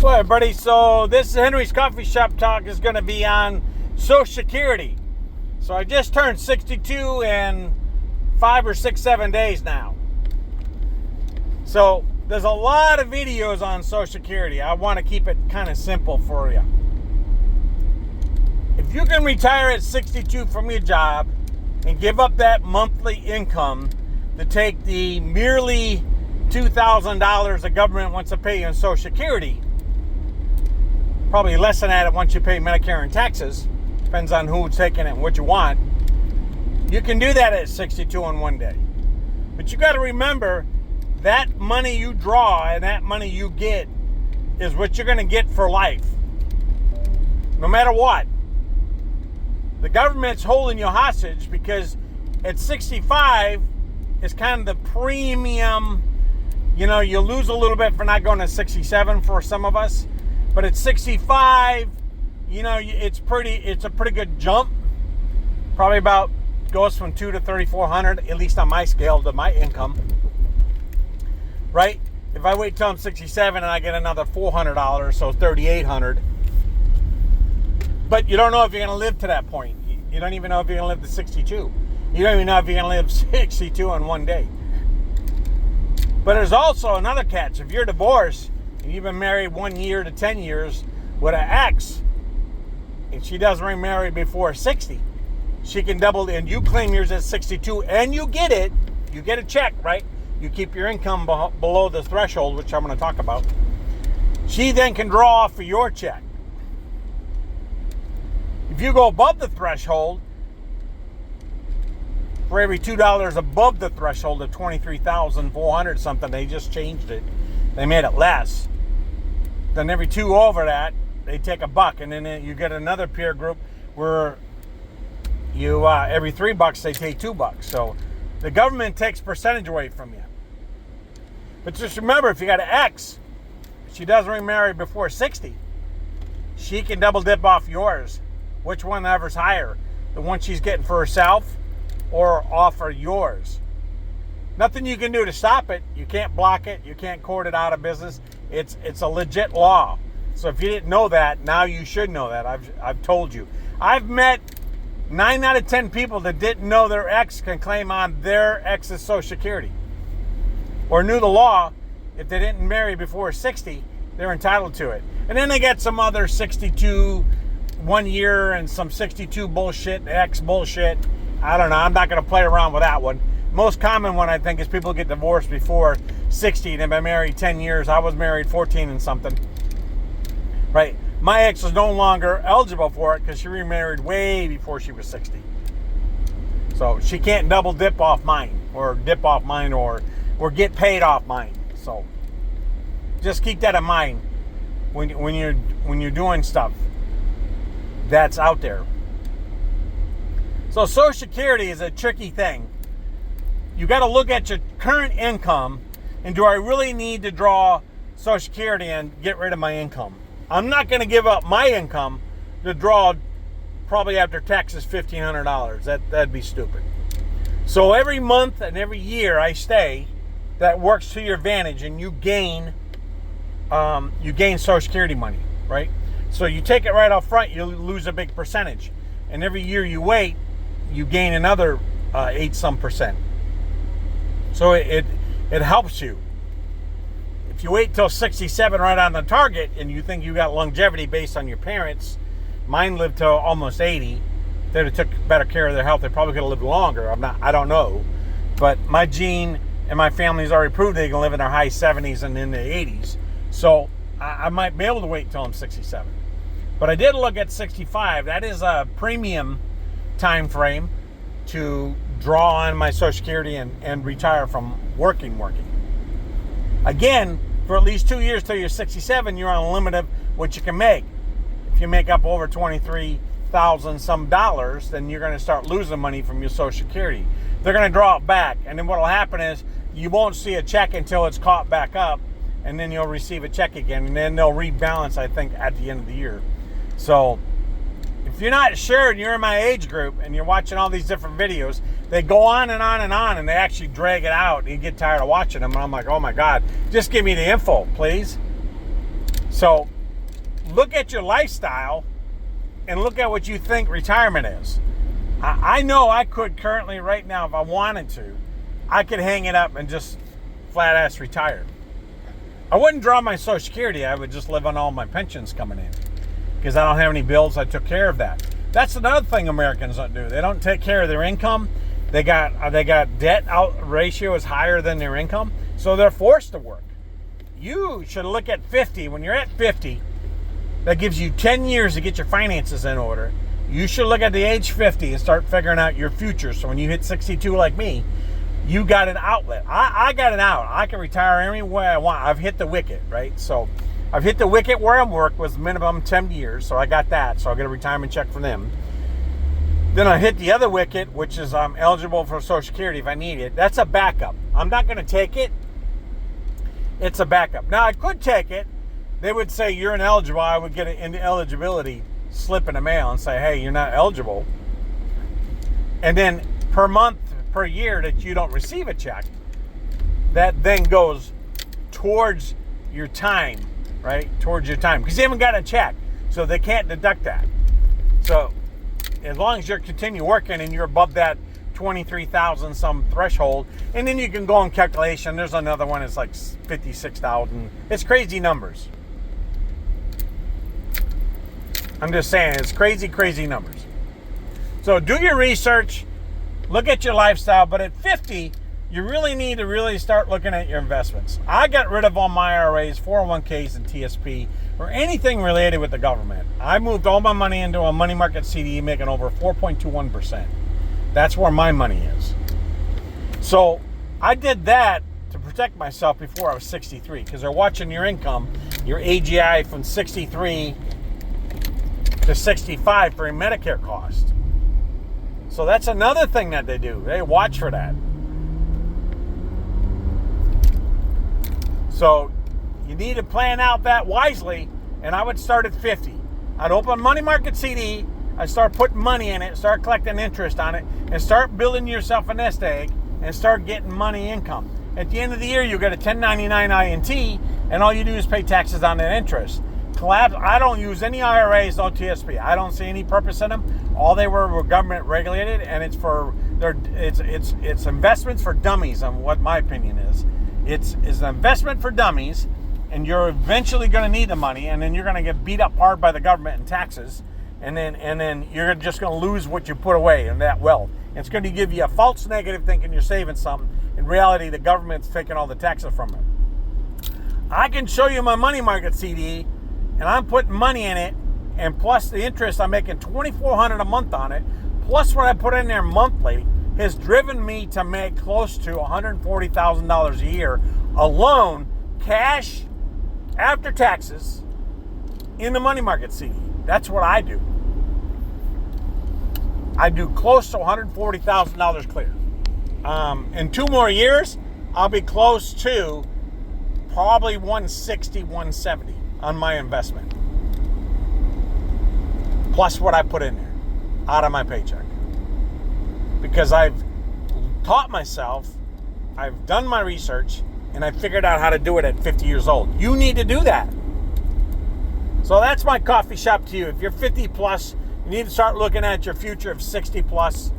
Well, everybody, so this is Henry's Coffee Shop Talk is going to be on Social Security. So I just turned 62 in 5 or 6, 7 days now. So there's a lot of videos on Social Security. I want to keep it kind of simple for you. If you can retire at 62 from your job and give up that monthly income to take the merely $2,000 the government wants to pay you in Social Security, probably less than that once you pay Medicare and taxes, depends on who's taking it and what you want, you can do that at 62 in one day. But you got to remember, that money you draw and that money you get is what you're going to get for life, no matter what. The government's holding you hostage because at 65 is kind of the premium. You know, you lose a little bit for not going to 67 for some of us. But at 65, you know, it's a pretty good jump. Probably about goes from $2,000 to $3,400, at least on my scale, to my income. Right? If I wait till I'm 67 and I get another $400, so $3,800. But you don't know if you're going to live to that point. You don't even know if you're going to live to 62. You don't even know if you're going to live 62 in one day. But there's also another catch. If you're divorced, and you've been married 1 year to 10 years with an ex, and she doesn't remarry before 60, she can double, and you claim yours at 62, and you get it. You get a check, right? You keep your income below the threshold, which I'm going to talk about. She then can draw off for your check. If you go above the threshold, for every $2 above the threshold of $23,400 something, they just changed it. They made it less. Then every $2 over that, they take $1, and then you get another peer group where you every $3 they take $2. So the government takes percentage away from you. But just remember, if you got an ex, she doesn't remarry before 60, she can double dip off yours. Which one ever's higher? The one she's getting for herself or offer yours? Nothing you can do to stop it. You can't block it. You can't court it out of business. It's a legit law. So if you didn't know that, now you should know that. I've told you. I've met 9 out of 10 people that didn't know their ex can claim on their ex's Social Security, or knew the law. If they didn't marry before 60, they're entitled to it. And then they get some other 62 1 year and some 62 bullshit, ex bullshit. I don't know. I'm not going to play around with that one. Most common one, I think, is people get divorced before 60 and have been married 10 years. I was married 14 and something. Right? My ex is no longer eligible for it because she remarried way before she was 60. So she can't double dip off mine, or dip off mine, or get paid off mine. So just keep that in mind when you're doing stuff that's out there. So Social Security is a tricky thing. You got to look at your current income, and do I really need to draw Social Security and get rid of my income? I'm not going to give up my income to draw, probably after taxes, $1,500. That'd be stupid. So every month and every year I stay, that works to your advantage, and you gain Social Security money, right? So you take it right up front, you lose a big percentage, and every year you wait, you gain another 8-some percent. So it helps you. If you wait till 67 right on the target and you think you got longevity based on your parents, mine lived till almost 80. If they'd have took better care of their health, they probably could have lived longer. I don't know. But my gene and my family's already proved they can live in their high 70s and in the 80s. So I might be able to wait until I'm 67. But I did look at 65. That is a premium time frame to draw on my Social Security and retire from working. Again, for at least 2 years till you're 67, you're on a limit of what you can make. If you make up over $23,000 some dollars, then you're going to start losing money from your Social Security. They're going to draw it back, and then what will happen is you won't see a check until it's caught back up, and then you'll receive a check again, and then they'll rebalance, I think, at the end of the year. So if you're not sure and you're in my age group and you're watching all these different videos, they go on and on and on, and they actually drag it out, and you get tired of watching them. And I'm like, oh my God, just give me the info, please. So look at your lifestyle and look at what you think retirement is. I know I could currently right now, if I wanted to, I could hang it up and just flat ass retire. I wouldn't draw my Social Security. I would just live on all my pensions coming in because I don't have any bills. I took care of that. That's another thing Americans don't do. They don't take care of their income. They got debt out ratio is higher than their income, so they're forced to work. You should look at 50. When you're at 50, that gives you 10 years to get your finances in order. You should look at the age 50 and start figuring out your future. So when you hit 62 like me, you got an outlet. I got an out. I can retire any way I want. I've hit the wicket, right? So I've hit the wicket where I'm work was minimum 10 years. So I got that. So I'll get a retirement check from them. Then I hit the other wicket, which is I'm eligible for Social Security if I need it. That's a backup. I'm not going to take it. It's a backup. Now I could take it. They would say you're ineligible. I would get an eligibility slip in the mail and say, hey, you're not eligible. And then per month, per year that you don't receive a check, that then goes towards your time, right? Towards your time. Because you haven't got a check. So they can't deduct that. So as long as you continue working and you're above that 23,000 some threshold, and then you can go on calculation. There's another one. It's like 56,000. It's crazy numbers. I'm just saying, it's crazy, crazy numbers. So do your research, look at your lifestyle, but at 50, you really need to really start looking at your investments. I got rid of all my IRAs, 401ks, and TSP, or anything related with the government. I moved all my money into a money market CD making over 4.21%. That's where my money is. So I did that to protect myself before I was 63, because they're watching your income, your AGI from 63 to 65 for a Medicare cost. So that's another thing that they do. They watch for that. So you need to plan out that wisely, and I would start at 50. I'd open money market CD, I'd start putting money in it, start collecting interest on it, and start building yourself a nest egg and start getting money income. At the end of the year, you get a 1099 INT, and all you do is pay taxes on that interest. I don't use any IRAs, no TSP. I don't see any purpose in them. All they were government regulated, and it's investments for dummies. On what my opinion is, it's an investment for dummies, and you're eventually going to need the money, and then you're going to get beat up hard by the government in taxes, and then you're just going to lose what you put away in that wealth. It's going to give you a false negative thinking you're saving something. In reality, the government's taking all the taxes from it. I can show you my money market CD. And I'm putting money in it, and plus the interest, I'm making $2,400 a month on it, plus what I put in there monthly, has driven me to make close to $140,000 a year alone, cash after taxes, in the money market CD. That's what I do. I do close to $140,000 clear. In 2 more years, I'll be close to probably 160, 170. On my investment, plus what I put in there out of my paycheck, because I've taught myself, I've done my research, and I figured out how to do it at 50 years old. You need to do that. So that's my coffee shop to you. If you're 50 plus, you need to start looking at your future of 60 plus,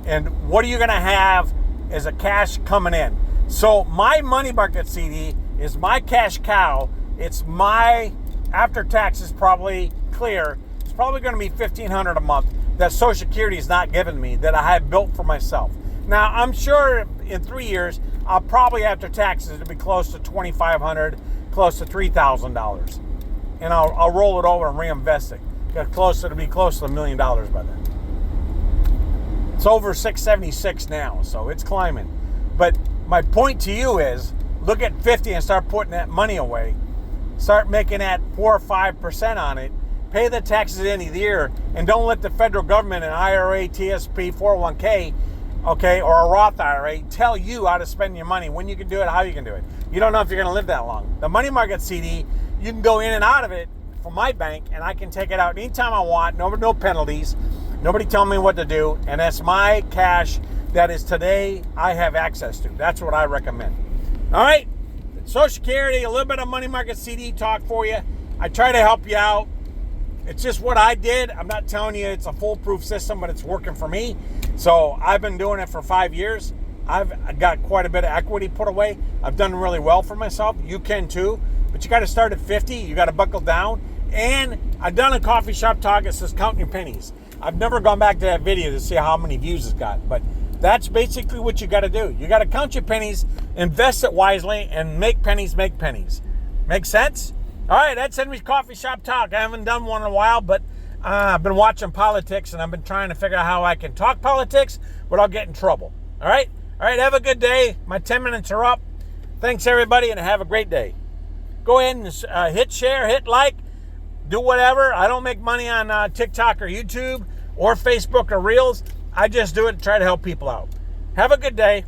and what are you going to have as a cash coming in. So my money market CD is my cash cow. It's my, after taxes probably clear, it's probably going to be $1,500 a month that Social Security is not giving me, that I have built for myself. Now, I'm sure in 3 years, I'll probably, after taxes, it'll be close to $2,500, close to $3,000. And I'll roll it over and reinvest it. It'll be close to $1 million by then. It's over 676 now, so it's climbing. But my point to you is, look at 50 and start putting that money away. Start making that 4 or 5% on it. Pay the taxes at the end of the year, and don't let the federal government, an IRA, TSP, 401k, okay, or a Roth IRA tell you how to spend your money, when you can do it, how you can do it. You don't know if you're going to live that long. The money market CD, you can go in and out of it from my bank, and I can take it out anytime I want. No penalties. Nobody telling me what to do, and that's my cash that is today I have access to. That's what I recommend. All right. Social Security, a little bit of money market CD talk for you. I try to help you out. It's just what I did. I'm not telling you it's a foolproof system, but it's working for me. So I've been doing it for 5 years. I've got quite a bit of equity put away. I've done really well for myself. You can too. But you got to start at 50. You got to buckle down. And I've done a coffee shop talk that says counting your pennies. I've never gone back to that video to see how many views it's got. But that's basically what you got to do. You got to count your pennies, invest it wisely, and make pennies make pennies. Make sense? All right, that's Henry's Coffee Shop Talk. I haven't done one in a while, but I've been watching politics, and I've been trying to figure out how I can talk politics without getting in trouble. All right? All right, have a good day. My 10 minutes are up. Thanks, everybody, and have a great day. Go ahead and hit share, hit like, do whatever. I don't make money on TikTok or YouTube or Facebook or Reels. I just do it to try to help people out. Have a good day.